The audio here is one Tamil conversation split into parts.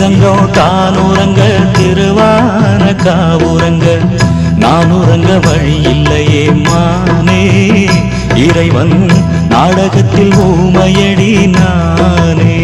ஸ்ரீரங்கம் தானுறங்க திருவான காவுறங்க நான் உறங்க வழி இல்லையே மானே இறைவன் நாடகத்தில் ஊமையடி நானே.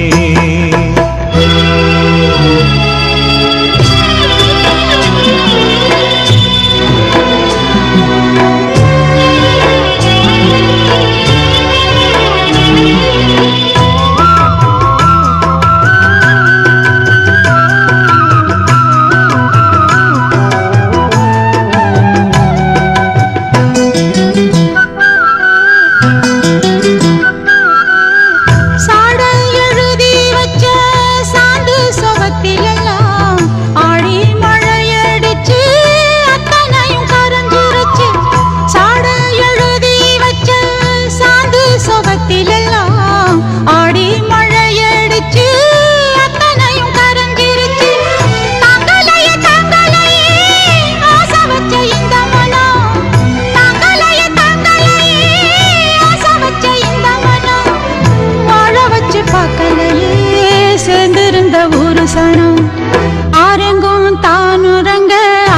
ஆரெங்கும் தானுறங்க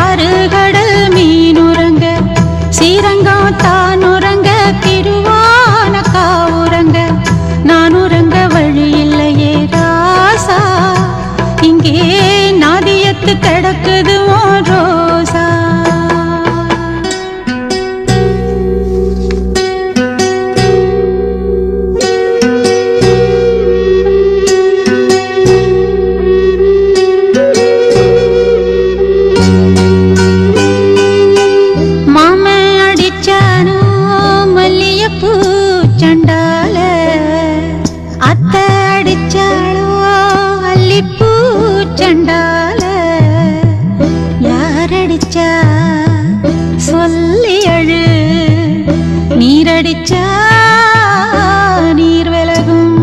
ஆறுகடல் மீனுறங்க ஸ்ரீரங்கம் தானுறங்க திருவான காவுறங்க நான் உறங்க வழி இல்லையே ராசா இங்கே நாதியத்து கிடக்குது ரோசா. சொல்லி அழு நீரடிச்சா நீர் விலகும்.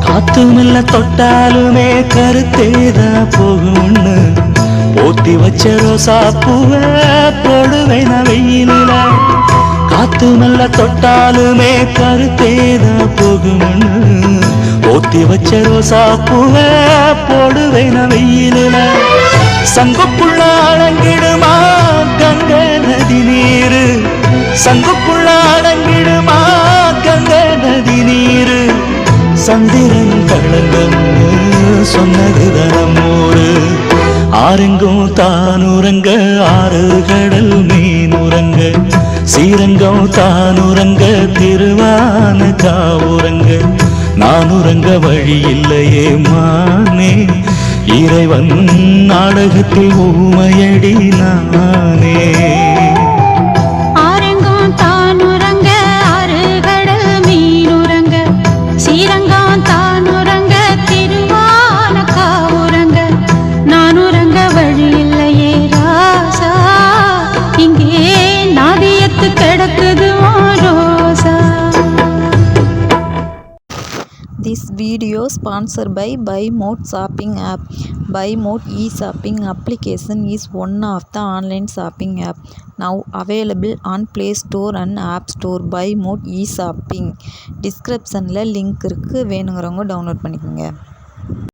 காத்து மெல்ல தொட்டாலுமே கருத்தேதா போகும்னு போத்தி வச்ச ரோசா பூவ போடுவேன் வெயிலில. காத்து மெல்ல தொட்டாலுமே கருத்தேதா போகும்னு போத்தி வச்ச ரோசா பூவ போடுவேன் வெயிலில. சங்குப்புள்ள அடங்கிடுமா கங்க நதி நீரு சங்குப்புள்ள அடங்கிடுமா கங்க நதி நீரு. சந்திரன் களங்கம் சொன்னது தனமோடு ஆரெங்கும் தானுறங்க ஆறுகடல் மீனுறங்க ஸ்ரீரங்கம் தானுறங்க திருவான காவுறங்க நான் உறங்க வழி இல்லையே மானே இறைவன் நாடகத்தில் ஊமையடி நானே. This video sponsored by Buy Mode shopping app. Buy Mode e-shopping application is one of the online shopping app now available on Play Store and App Store. Buy Mode e-shopping descriptionல லிங்க் இருக்கு, வேணுங்கிறவங்க டவுன்லோட் பண்ணிக்கோங்க.